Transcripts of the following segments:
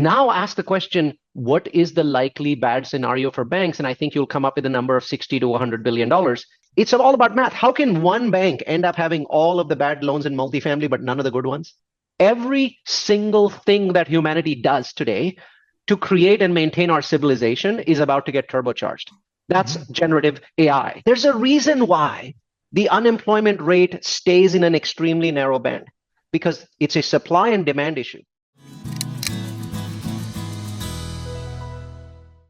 Now ask the question, what is the likely bad scenario for banks? And I think you'll come up with a number of 60 to $100 billion. It's all about math. How can one bank end up having all of the bad loans in multifamily, but none of the good ones? Every single thing that humanity does today to create and maintain our civilization is about to get turbocharged. That's generative AI. There's a reason why the unemployment rate stays in an extremely narrow band, because it's a supply and demand issue.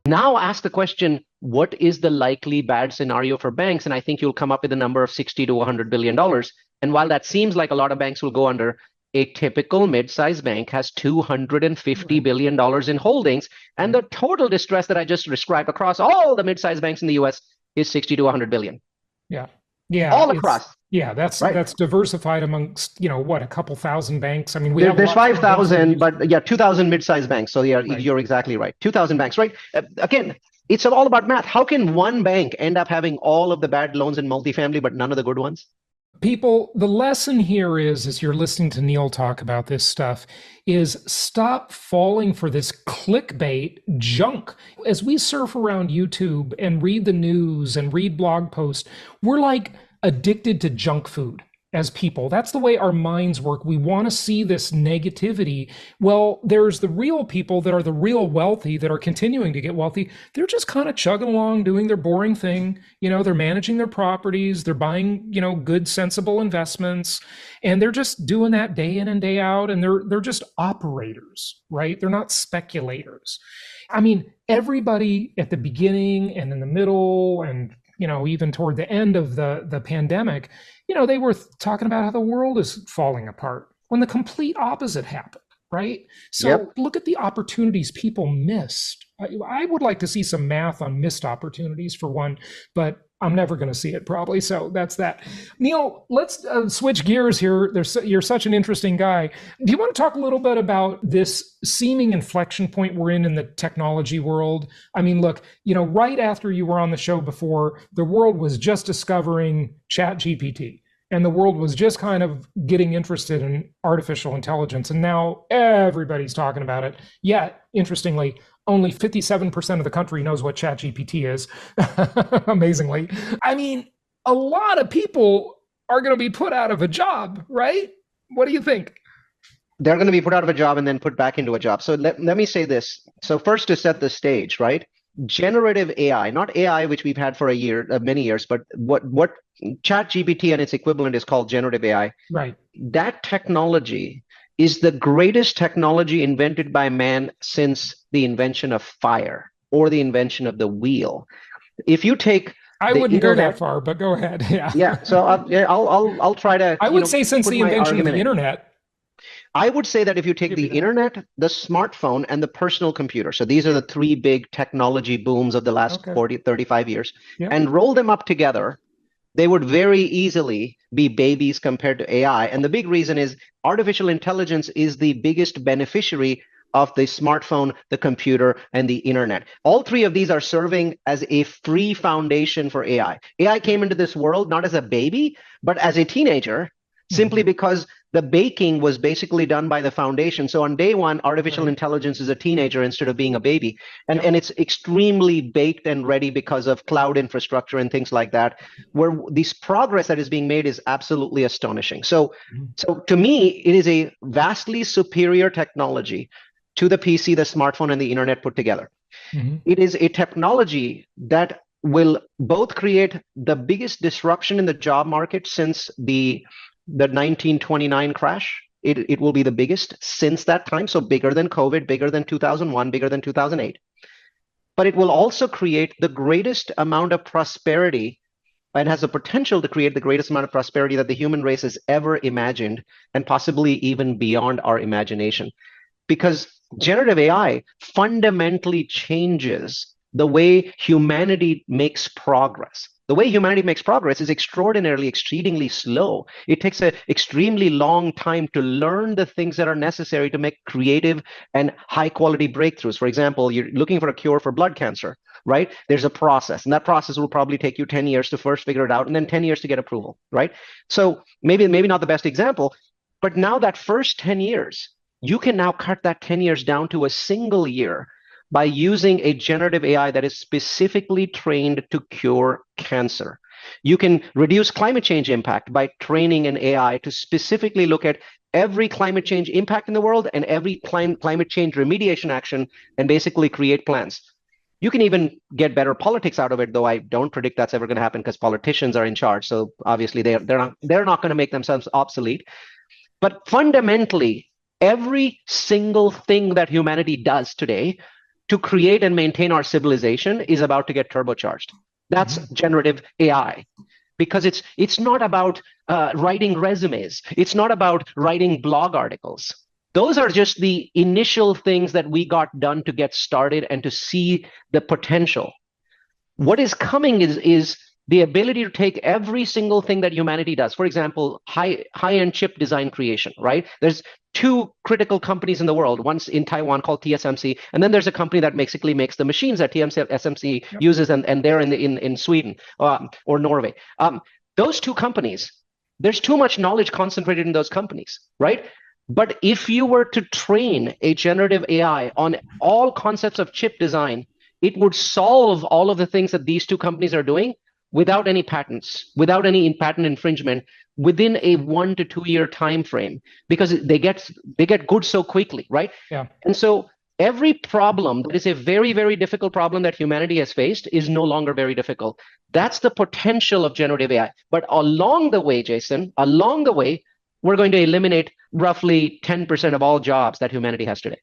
Now ask the question, what is the likely bad scenario for banks? And I think you'll come up with a number of 60 to $100 billion. And while that seems like a lot of banks will go under, a typical mid-sized bank has $250 billion in holdings. And the total distress that I just described across all the mid-sized banks in the US is 60 to 100 billion. Yeah. Yeah. All across. Yeah, that's right? That's diversified amongst, what, a couple thousand banks. I mean, there's 5,000, but yeah, 2,000 mid-sized banks. So yeah, Right. You're exactly right. 2,000 banks, right? Again, it's all about math. How can one bank end up having all of the bad loans in multifamily, but none of the good ones? People, the lesson here is, as you're listening to Neal talk about this stuff, is stop falling for this clickbait junk. As we surf around YouTube and read the news and read blog posts, we're like addicted to junk food as people. That's the way our minds work. We want to see this negativity. Well, there's the real people that are the real wealthy that are continuing to get wealthy. They're just kind of chugging along, doing their boring thing. They're managing their properties. They're buying, good, sensible investments. And they're just doing that day in and day out. And they're just operators, right? They're not speculators. I mean, everybody at the beginning and in the middle and even toward the end of the pandemic, they were talking about how the world is falling apart when the complete opposite happened, right? So Yep. Look at the opportunities people missed. I would like to see some math on missed opportunities for one, but I'm never going to see it probably. So that's that. Neal, let's switch gears here. You're such an interesting guy. Do you want to talk a little bit about this seeming inflection point we're in the technology world? I mean, look, right after you were on the show before, the world was just discovering Chat GPT. And the world was just kind of getting interested in artificial intelligence. And now everybody's talking about it. Yet, interestingly, only 57% of the country knows what Chat GPT is, amazingly. I mean, a lot of people are going to be put out of a job, right? What do you think? They're going to be put out of a job and then put back into a job. So let me say this. So first, to set the stage, right? Generative AI, not AI, which we've had for many years, but what Chat GPT and its equivalent is called generative AI. Right. That technology is the greatest technology invented by man since the invention of fire or the invention of the wheel. If you take I wouldn't go that far, but go ahead. Yeah. Yeah. So I'll try to. I would say since the invention of the internet. I would say that if you take the internet, the smartphone, and the personal computer, so these are the three big technology booms of the last 40, 35 years, and roll them up together, they would very easily be babies compared to AI. And the big reason is artificial intelligence is the biggest beneficiary of the smartphone, the computer, and the internet. All three of these are serving as a free foundation for AI. AI came into this world not as a baby, but as a teenager, simply because the baking was basically done by the foundation. So on day one, artificial intelligence is a teenager instead of being a baby. And it's extremely baked and ready because of cloud infrastructure and things like that, where this progress that is being made is absolutely astonishing. So to me, it is a vastly superior technology to the PC, the smartphone, and the internet put together. It is a technology that will both create the biggest disruption in the job market since the 1929 crash. It will be the biggest since that time. So bigger than COVID, bigger than 2001, bigger than 2008. But it will also create the greatest amount of prosperity and has the potential to create the greatest amount of prosperity that the human race has ever imagined, and possibly even beyond our imagination. Because generative AI fundamentally changes the way humanity makes progress. The way humanity makes progress is exceedingly slow. It takes an extremely long time to learn the things that are necessary to make creative and high quality breakthroughs. For example, you're looking for a cure for blood cancer, right? There's a process, and that process will probably take you 10 years to first figure it out, and then 10 years to get approval, right? So maybe not the best example, but now that first 10 years You can now cut that 10 years down to a single year by using a generative AI that is specifically trained to cure cancer. You can reduce climate change impact by training an AI to specifically look at every climate change impact in the world and every climate change remediation action and basically create plans. You can even get better politics out of it, though I don't predict that's ever going to happen because politicians are in charge. So obviously they're not going to make themselves obsolete. But fundamentally, every single thing that humanity does today to create and maintain our civilization is about to get turbocharged. That's generative AI. Because it's not about writing resumes. It's not about writing blog articles. Those are just the initial things that we got done to get started and to see the potential. What is coming is the ability to take every single thing that humanity does. For example, high-end chip design creation, right? There's two critical companies in the world. One's in Taiwan called TSMC, and then there's a company that basically makes the machines that TSMC uses, and they're in Sweden or Norway. Those two companies, there's too much knowledge concentrated in those companies, right? But if you were to train a generative AI on all concepts of chip design, it would solve all of the things that these two companies are doing without any patents, without any patent infringement, within a 1 to 2 year time frame, because they get good so quickly, right? Yeah. And so every problem that is a very, very difficult problem that humanity has faced is no longer very difficult. That's the potential of generative AI. But along the way, Jason, along the way, we're going to eliminate roughly 10% of all jobs that humanity has today.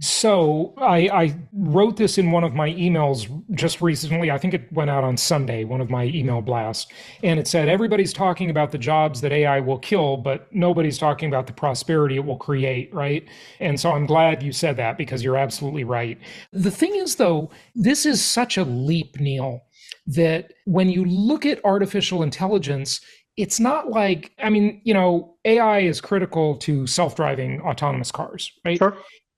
So I wrote this in one of my emails just recently. I think it went out on Sunday, one of my email blasts. And it said, everybody's talking about the jobs that AI will kill, but nobody's talking about the prosperity it will create, right? And so I'm glad you said that, because you're absolutely right. The thing is, though, this is such a leap, Neal, that when you look at artificial intelligence, it's not like, I mean, AI is critical to self-driving autonomous cars, right? Sure.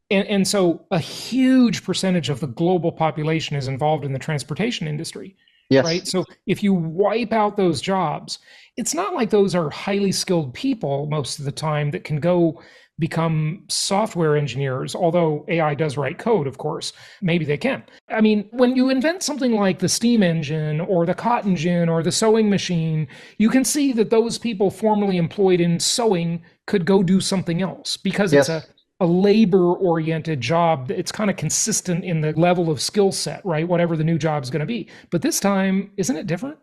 And so a huge percentage of the global population is involved in the transportation industry, yes. Right? So if you wipe out those jobs, it's not like those are highly skilled people most of the time that can go become software engineers, although AI does write code, of course. Maybe they can. I mean, when you invent something like the steam engine or the cotton gin or the sewing machine, you can see that those people formerly employed in sewing could go do something else, because yes. it's a labor-oriented job. It's kind of consistent in the level of skill set, right? Whatever the new job is going to be. But this time, isn't it different?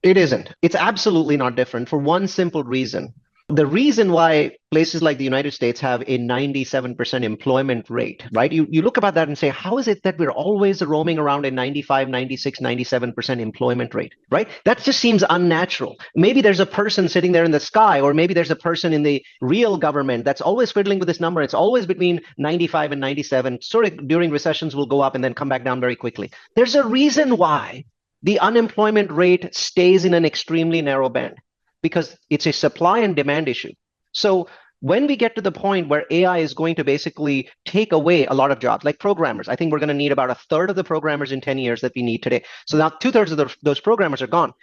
It isn't. It's absolutely not different for one simple reason. The reason why places like the United States have a 97% employment rate, right? You look about that and say, how is it that we're always roaming around a 95, 96, 97% employment rate, right? That just seems unnatural. Maybe there's a person sitting there in the sky, or maybe there's a person in the real government that's always fiddling with this number. It's always between 95 and 97. Sort of during recessions will go up and then come back down very quickly. There's a reason why the unemployment rate stays in an extremely narrow band, because it's a supply and demand issue. So when we get to the point where AI is going to basically take away a lot of jobs, like programmers, I think we're going to need about a third of the programmers in 10 years that we need today. So now 2/3 of those programmers are gone.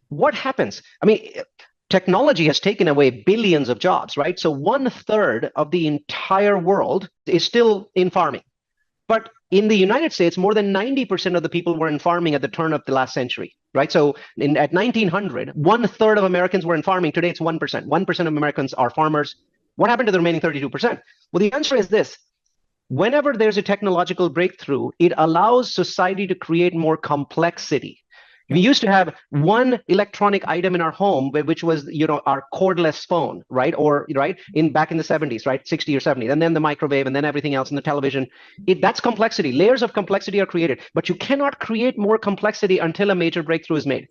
What happens? I mean, technology has taken away billions of jobs, right? So 1/3 of the entire world is still in farming. But in the United States, more than 90% of the people were in farming at the turn of the last century, right? So at 1900, 1/3 of Americans were in farming. Today, it's 1%. 1% of Americans are farmers. What happened to the remaining 32%? Well, the answer is this. Whenever there's a technological breakthrough, it allows society to create more complexity. We used to have one electronic item in our home, which was, our cordless phone, right? Or back in the 70s, right? 60 or 70, and then the microwave, and then everything else in the television. That's complexity. Layers of complexity are created, but you cannot create more complexity until a major breakthrough is made.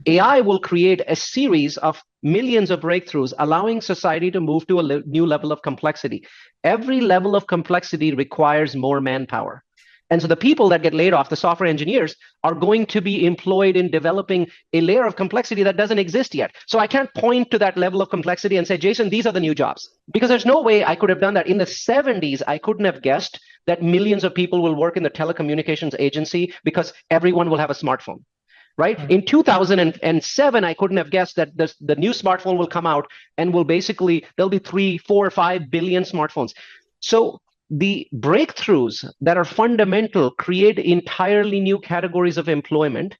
AI will create a series of millions of breakthroughs, allowing society to move to a new level of complexity. Every level of complexity requires more manpower. And so the people that get laid off, the software engineers, are going to be employed in developing a layer of complexity that doesn't exist yet. So I can't point to that level of complexity and say, Jason, these are the new jobs. Because there's no way I could have done that. In the 70s, I couldn't have guessed that millions of people will work in the telecommunications agency because everyone will have a smartphone. Right? In 2007, I couldn't have guessed that the new smartphone will come out and will basically, there'll be 3, 4, 5 billion smartphones. So the breakthroughs that are fundamental create entirely new categories of employment.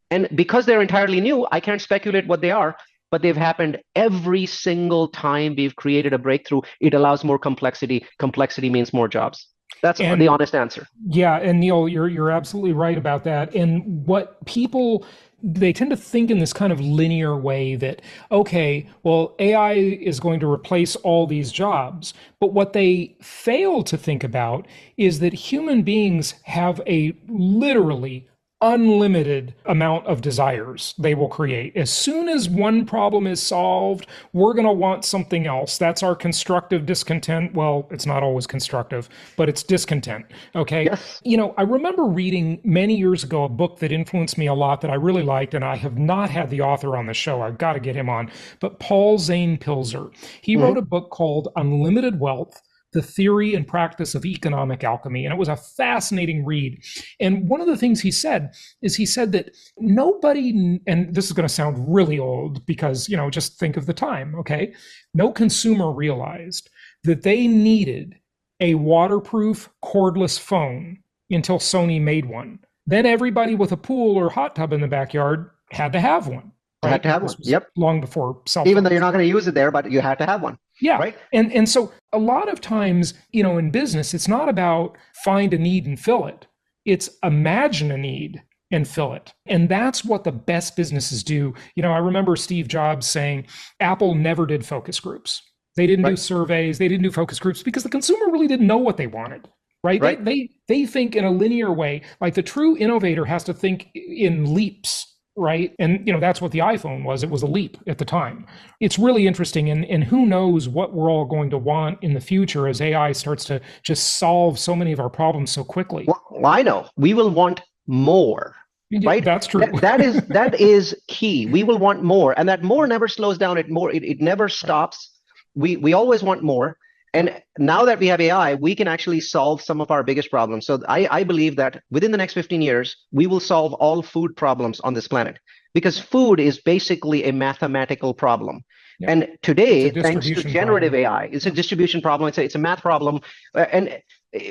And because they're entirely new, I can't speculate what they are, but they've happened every single time we've created a breakthrough. It allows more complexity. Complexity means more jobs. That's the honest answer. Yeah, and Neal, you're absolutely right about that. And what people, they tend to think in this kind of linear way that, okay, well, AI is going to replace all these jobs. But what they fail to think about is that human beings have a literally unlimited amount of desires they will create. As soon as one problem is solved, we're going to want something else. That's our constructive discontent. Well, it's not always constructive, but it's discontent. Okay. Yes. I remember reading many years ago a book that influenced me a lot that I really liked, and I have not had the author on the show. I've got to get him on. But Paul Zane Pilzer, he wrote a book called Unlimited Wealth: The Theory and Practice of Economic Alchemy. And it was a fascinating read. And one of the things he said that nobody, and this is going to sound really old because, just think of the time, okay? No consumer realized that they needed a waterproof cordless phone until Sony made one. Then everybody with a pool or hot tub in the backyard had to have one. Right? Had to have one. Yep. Long before cell phones. Even though you're not going to use it there, but you had to have one. Yeah. Right. And so a lot of times, in business, it's not about find a need and fill it. It's imagine a need and fill it. And that's what the best businesses do. I remember Steve Jobs saying Apple never did focus groups. They didn't do surveys. They didn't do focus groups because the consumer really didn't know what they wanted. Right. They think in a linear way. Like the true innovator has to think in leaps. Right. And, that's what the iPhone was. It was a leap at the time. It's really interesting. And who knows what we're all going to want in the future as AI starts to just solve so many of our problems so quickly. Well, I know. We will want more. Yeah, right? That's true. That is key. We will want more. And that more never slows down. It never stops. We always want more. And now that we have AI, we can actually solve some of our biggest problems. So I believe that within the next 15 years, we will solve all food problems on this planet because food is basically a mathematical problem. Yeah. And today, thanks to generative AI, it's a distribution problem. It's a math problem. And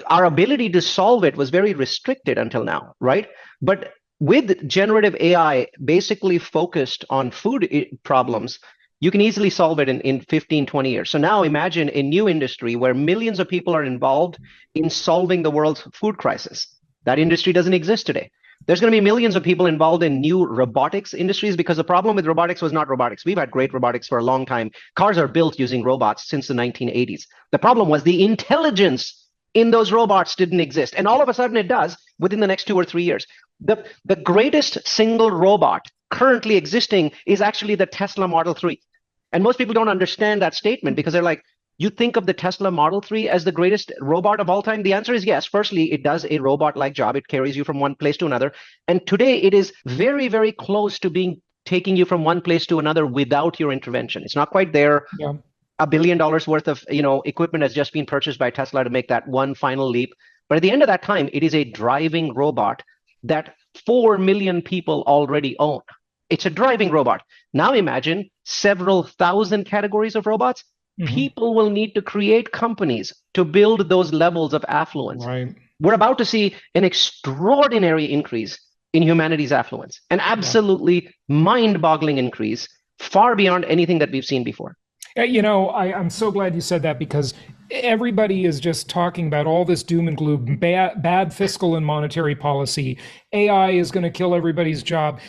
our ability to solve it was very restricted until now, right? But with generative AI basically focused on food problems, you can easily solve it in 15, 20 years. So now imagine a new industry where millions of people are involved in solving the world's food crisis. That industry doesn't exist today. There's going to be millions of people involved in new robotics industries because the problem with robotics was not robotics. We've had great robotics for a long time. Cars are built using robots since the 1980s. The problem was the intelligence in those robots didn't exist. And all of a sudden it does within the next 2 or 3 years. The greatest single robot currently existing is actually the Tesla Model 3. And most people don't understand that statement because they're like, you think of the Tesla Model 3 as the greatest robot of all time? The answer is yes. Firstly, it does a robot-like job. It carries you from one place to another. And today it is very, very close to taking you from one place to another without your intervention. It's not quite there. Yeah. $1 billion worth of equipment has just been purchased by Tesla to make that one final leap. But at the end of that time, it is a driving robot that 4 million people already own. It's a driving robot. Now imagine several thousand categories of robots. Mm-hmm. People will need to create companies to build those levels of affluence. Right. We're about to see an extraordinary increase in humanity's affluence, an absolutely mind-boggling increase, far beyond anything that we've seen before. I'm so glad you said that because everybody is just talking about all this doom and gloom, bad fiscal and monetary policy. AI is going to kill everybody's job.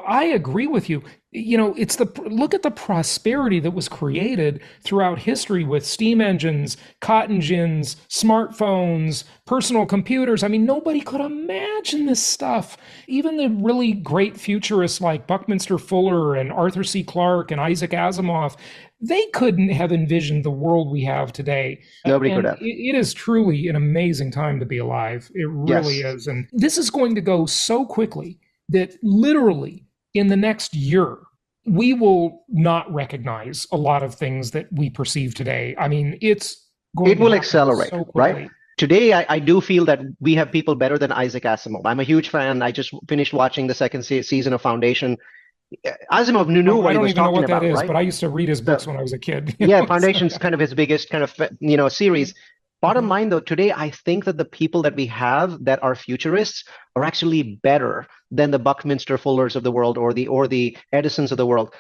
I agree with you. Look at the prosperity that was created throughout history with steam engines, cotton gins, smartphones, personal computers. I mean, nobody could imagine this stuff. Even the really great futurists like Buckminster Fuller and Arthur C. Clarke and Isaac Asimov, they couldn't have envisioned the world we have today. Nobody could have. It is truly an amazing time to be alive. It really is. And this is going to go so quickly that literally in the next year, we will not recognize a lot of things that we perceive today. I mean, it will accelerate, so right? Today, I do feel that we have people better than Isaac Asimov. I'm a huge fan. I just finished watching the second season of Foundation. Asimov knew what he was talking about. I don't even know what that is, but I used to read his books when I was a kid. Yeah, Foundation's kind of his biggest kind of series. Bottom line, though, today I think that the people that we have that are futurists are actually better than the Buckminster Fullers of the world or the Edisons of the world.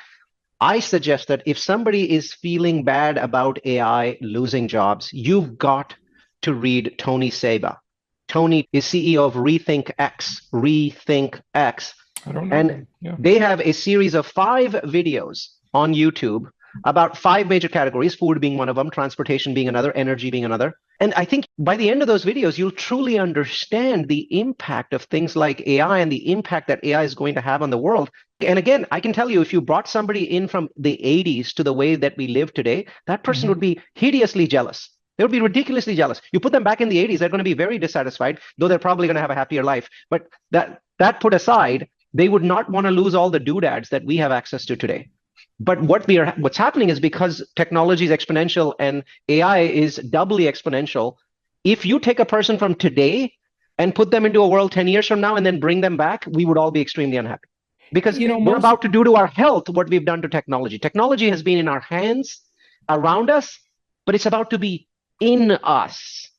I suggest that if somebody is feeling bad about AI losing jobs, you've got to read Tony Seba. Tony is CEO of Rethink X. Rethink X. I don't know. And they have a series of 5 videos on YouTube about 5 major categories, food being one of them, transportation being another, energy being another. And I think by the end of those videos, you'll truly understand the impact of things like AI and the impact that AI is going to have on the world. And again, I can tell you, if you brought somebody in from the 80s to the way that we live today, that person would be hideously jealous. They would be ridiculously jealous. You put them back in the 80s, they're going to be very dissatisfied, though they're probably going to have a happier life. But that put aside, they would not want to lose all the doodads that we have access to today. But what's happening is, because technology is exponential and AI is doubly exponential, if you take a person from today and put them into a world 10 years from now and then bring them back, we would all be extremely unhappy. Because we're about to do to our health what we've done to technology. Technology has been in our hands, around us, but it's about to be in us.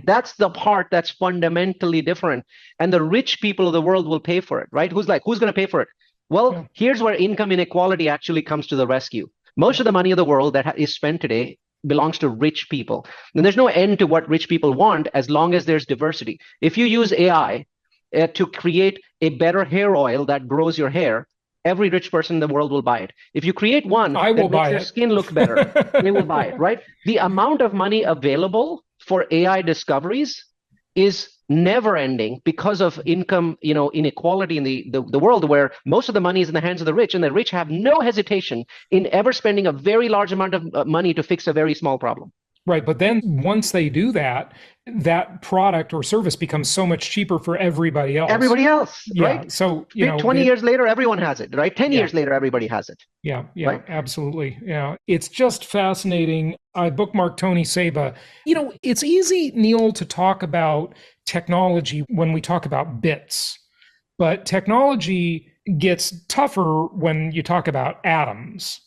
That's the part that's fundamentally different. And the rich people of the world will pay for it, right? Who's going to pay for it? Well, here's where income inequality actually comes to the rescue. Most of the money of the world that is spent today belongs to rich people. And there's no end to what rich people want as long as there's diversity. If you use AI to create a better hair oil that grows your hair, every rich person in the world will buy it. If you create one that makes your skin look better, they will buy it, right? The amount of money available for AI discoveries is never ending because of income, inequality in the world, where most of the money is in the hands of the rich, and the rich have no hesitation in ever spending a very large amount of money to fix a very small problem. Right. But then once they do that, that product or service becomes so much cheaper for everybody else. Everybody else, right? So, 20 years later, everyone has it, right? 10 years later, everybody has it. Yeah, right? Absolutely. Yeah. It's just fascinating. I bookmarked Tony Seba. It's easy, Neal, to talk about technology when we talk about bits, but technology gets tougher when you talk about atoms.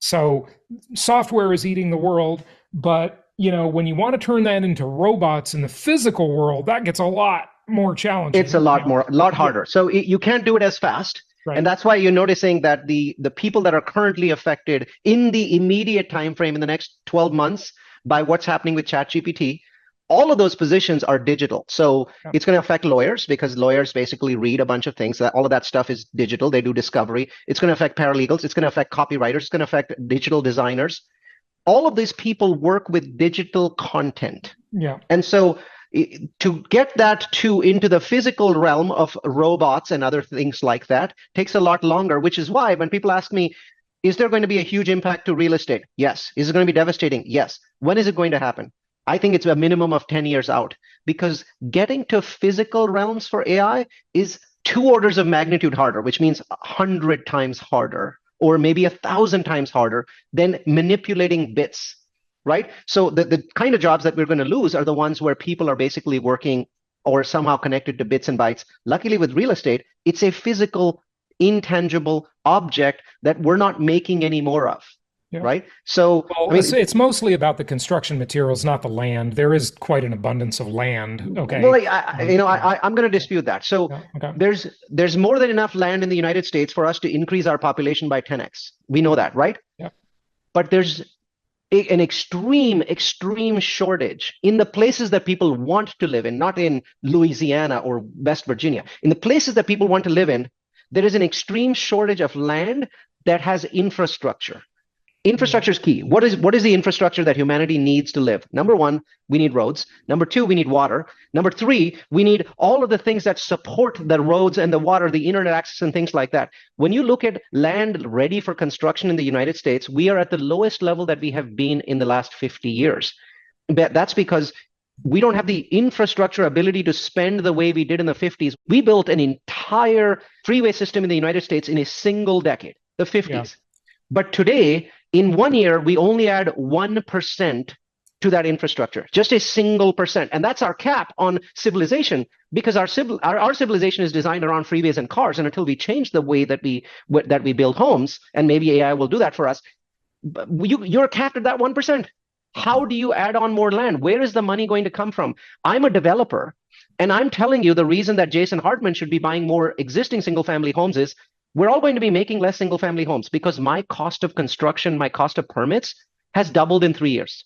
So software is eating the world, but when you want to turn that into robots in the physical world, that gets a lot more challenging. It's a lot harder. So you can't do it as fast. Right. And that's why you're noticing that the people that are currently affected in the immediate time frame in the next 12 months by what's happening with Chat GPT, all of those positions are digital. So it's going to affect lawyers, because lawyers basically read a bunch of things. All of that stuff is digital. They do discovery. It's going to affect paralegals. It's going to affect copywriters. It's going to affect digital designers. All of these people work with digital content. Yeah. And so to get that into the physical realm of robots and other things like that takes a lot longer, which is why when people ask me, is there going to be a huge impact to real estate? Yes. Is it going to be devastating? Yes. When is it going to happen? I think it's a minimum of 10 years out, because getting to physical realms for AI is 2 orders of magnitude harder, which means 100 times harder, or maybe 1,000 times harder than manipulating bits, right? So the kind of jobs that we're going to lose are the ones where people are basically working or somehow connected to bits and bytes. Luckily with real estate, it's a physical, intangible object that we're not making any more of. Yeah. Right. So it's mostly about the construction materials, not the land. There is quite an abundance of land. Okay. Well, I'm going to dispute that. So there's more than enough land in the United States for us to increase our population by 10x. We know that, right? Yeah. But there's an extreme shortage in the places that people want to live in, not in Louisiana or West Virginia. In the places that people want to live in, there is an extreme shortage of land that has infrastructure. Infrastructure is key. What is the infrastructure that humanity needs to live? Number 1, we need roads. Number 2, we need water. Number 3, we need all of the things that support the roads and the water, the internet access and things like that. When you look at land ready for construction in the United States, we are at the lowest level that we have been in the last 50 years. That's because we don't have the infrastructure ability to spend the way we did in the 50s. We built an entire freeway system in the United States in a single decade, the 50s. Yeah. But today, in 1 year, we only add 1% to that infrastructure, just a single percent. And that's our cap on civilization, because our civilization is designed around freeways and cars. And until we change the way that we build homes, and maybe AI will do that for us, you're capped at that 1%. How do you add on more land? Where is the money going to come from? I'm a developer, and I'm telling you the reason that Jason Hartman should be buying more existing single-family homes is we're all going to be making less single-family homes because my cost of construction, my cost of permits has doubled in 3 years.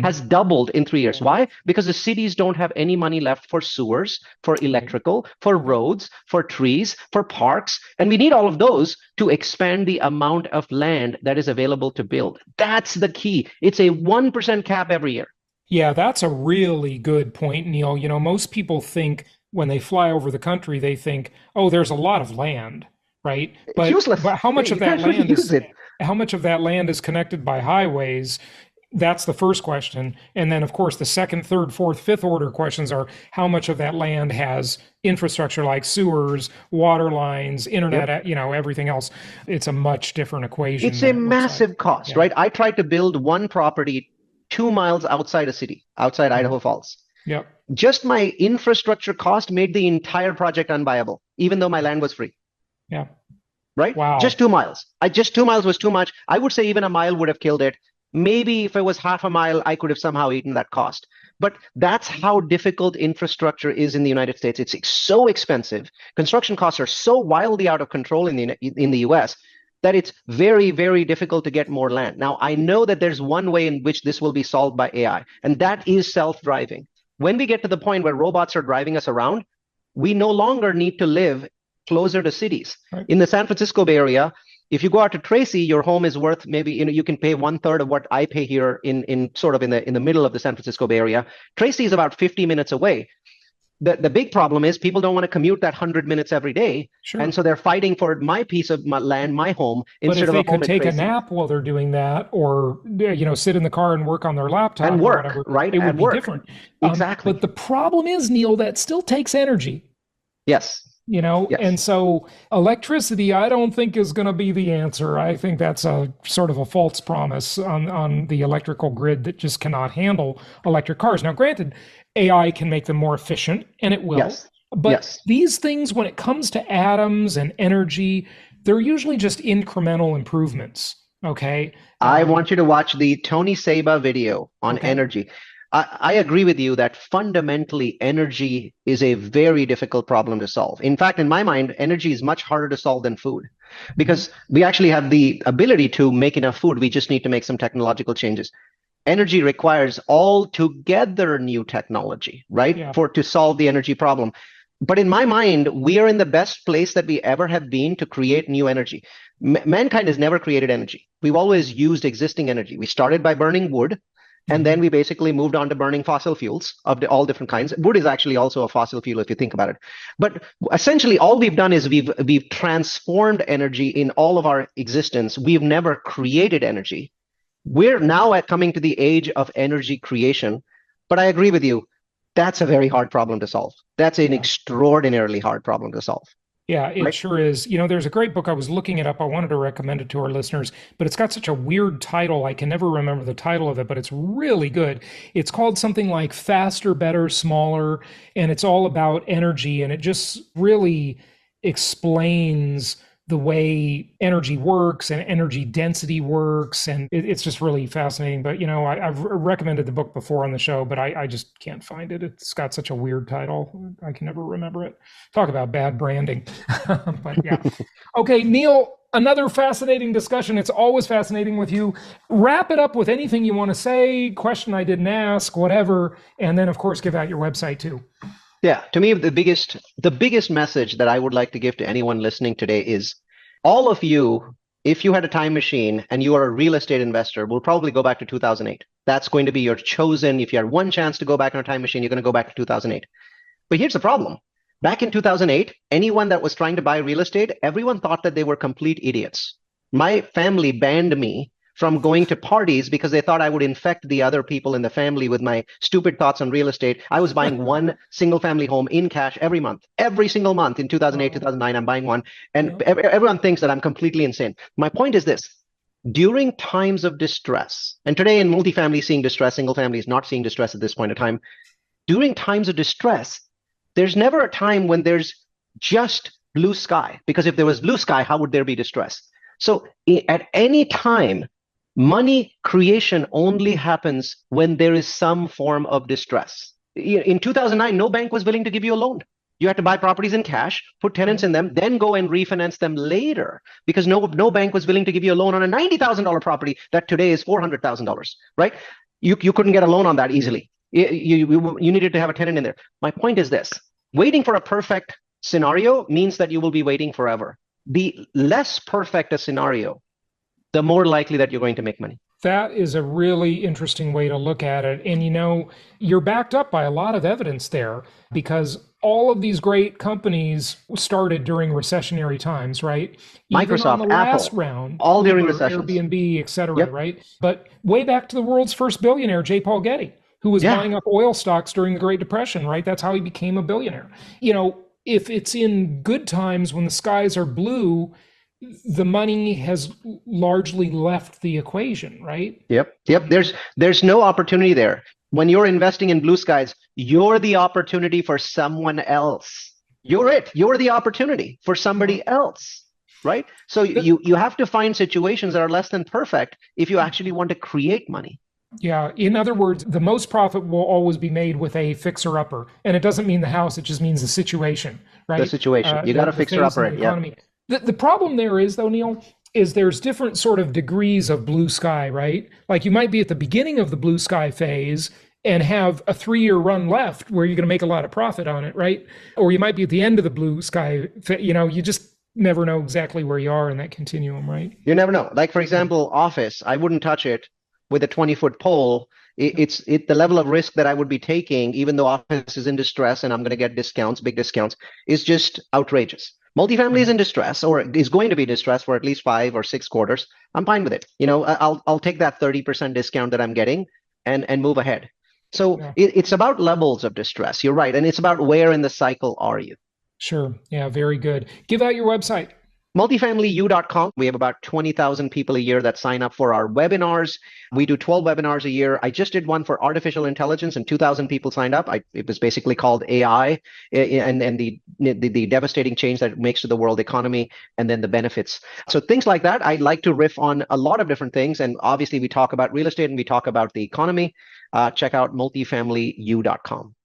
Has doubled in 3 years. Why? Because the cities don't have any money left for sewers, for electrical, for roads, for trees, for parks. And we need all of those to expand the amount of land that is available to build. That's the key. It's a 1% cap every year. Yeah, that's a really good point, Neal. Most people think when they fly over the country, they think, oh, there's a lot of land, right? It's useless. But how much of that land use it? How much of that land is connected by highways? That's the first question. And then, of course, the second, third, fourth, fifth order questions are how much of that land has infrastructure like sewers, water lines, internet, everything else. It's a much different equation. It's a massive cost, right? I tried to build one property 2 miles outside a city, outside Idaho Falls. Yep. Just my infrastructure cost made the entire project unviable, even though my land was free. Yeah. Right? Wow. Just 2 miles. Just 2 miles was too much. I would say even a mile would have killed it. Maybe if it was half a mile, I could have somehow eaten that cost. But that's how difficult infrastructure is in the United States. It's so expensive. Construction costs are so wildly out of control in the US that it's very, very difficult to get more land. Now, I know that there's one way in which this will be solved by AI, and that is self-driving. When we get to the point where robots are driving us around, we no longer need to live closer to cities. Right. In the San Francisco Bay Area, if you go out to Tracy, your home is worth maybe, you can pay 1/3 of what I pay here in the middle of the San Francisco Bay Area. Tracy is about 50 minutes away. The big problem is people don't want to commute that 100 minutes every day. Sure. And so they're fighting for my piece of my land, my home, instead of a home. But if they could take a nap while they're doing that, or sit in the car and work on their laptop and work, or whatever, right? It would be different. Exactly. But the problem is, Neal, that still takes energy. Yes. Yes. And so electricity, I don't think is going to be the answer. I think that's a sort of a false promise on the electrical grid that just cannot handle electric cars. Now, granted, AI can make them more efficient, and it will. Yes. But these things, when it comes to atoms and energy, they're usually just incremental improvements. Okay. I want you to watch the Tony Seba video on energy. I agree with you that fundamentally energy is a very difficult problem to solve. In fact, in my mind, energy is much harder to solve than food because we actually have the ability to make enough food. We just need to make some technological changes. Energy requires altogether new technology, right? Yeah. To solve the energy problem. But in my mind, we are in the best place that we ever have been to create new energy. Mankind has never created energy. We've always used existing energy. We started by burning wood. And then we basically moved on to burning fossil fuels of all different kinds. Wood is actually also a fossil fuel if you think about it. But essentially, all we've done is we've transformed energy in all of our existence. We've never created energy. We're now coming to the age of energy creation. But I agree with you. That's a very hard problem to solve. That's an extraordinarily hard problem to solve. Yeah, it sure is. There's a great book. I was looking it up. I wanted to recommend it to our listeners, but it's got such a weird title. I can never remember the title of it, but it's really good. It's called something like Faster, Better, Smaller, and it's all about energy. And it just really explains the way energy works and energy density works. And it's just really fascinating. But, I've recommended the book before on the show, but I just can't find it. It's got such a weird title. I can never remember it. Talk about bad branding. But yeah. Okay, Neal, another fascinating discussion. It's always fascinating with you. Wrap it up with anything you want to say, question I didn't ask, whatever. And then, of course, give out your website too. Yeah, to me, the biggest message that I would like to give to anyone listening today is all of you, if you had a time machine and you are a real estate investor, will probably go back to 2008. That's going to be your chosen. If you had one chance to go back on a time machine, you're going to go back to 2008. But here's the problem. Back in 2008, anyone that was trying to buy real estate, everyone thought that they were complete idiots. My family banned me from going to parties because they thought I would infect the other people in the family with my stupid thoughts on real estate. I was buying one single family home in cash every month, every single month in 2008, 2009, I'm buying one. And everyone thinks that I'm completely insane. My point is this. During times of distress, and today in multifamily seeing distress, single family is not seeing distress at this point in time. During times of distress, there's never a time when there's just blue sky, because if there was blue sky, how would there be distress? So at any time, Money creation only happens when there is some form of distress. In 2009, no bank was willing to give you a loan. You had to buy properties in cash, put tenants in them, then go and refinance them later, because no bank was willing to give you a loan on a $90,000 property that today is $400,000, right? You couldn't get a loan on that easily. You needed to have a tenant in there. My point is this: waiting for a perfect scenario means that you will be waiting forever. The less perfect a scenario, the more likely that you're going to make money. That is a really interesting way to look at it. And you're backed up by a lot of evidence there, because all of these great companies started during recessionary times, right? Microsoft, Even on the Apple, last round, all during Uber, recessions. Airbnb, et cetera, right? But way back to the world's first billionaire, J. Paul Getty, who was buying up oil stocks during the Great Depression, right? That's how he became a billionaire. If it's in good times when the skies are blue, the money has largely left the equation, right? Yep. There's no opportunity there. When you're investing in blue skies, you're the opportunity for someone else. You're the opportunity for somebody else, right? So you have to find situations that are less than perfect if you actually want to create money. Yeah. In other words, the most profit will always be made with a fixer-upper. And it doesn't mean the house, it just means the situation, right? The situation. You got to fixer-upper it, yeah. The problem there is, though, Neal, is there's different sort of degrees of blue sky, right? Like you might be at the beginning of the blue sky phase and have a 3-year run left where you're going to make a lot of profit on it, right? Or you might be at the end of the blue sky, you just never know exactly where you are in that continuum, right? You never know. Like, for example, Office, I wouldn't touch it with a 20-foot pole. It's the level of risk that I would be taking, even though Office is in distress and I'm going to get discounts, big discounts, is just outrageous. Multifamily is in distress, or is going to be distressed for at least 5 or 6 quarters. I'm fine with it. I'll take that 30% discount that I'm getting and move ahead. So it's about levels of distress. You're right. And it's about where in the cycle are you. Sure. Yeah, very good. Give out your website. Multifamilyu.com. We have about 20,000 people a year that sign up for our webinars. We do 12 webinars a year. I just did one for artificial intelligence and 2,000 people signed up. It was basically called AI and the devastating change that it makes to the world economy, and then the benefits. So things like that. I like to riff on a lot of different things. And obviously we talk about real estate and we talk about the economy. Check out multifamilyu.com.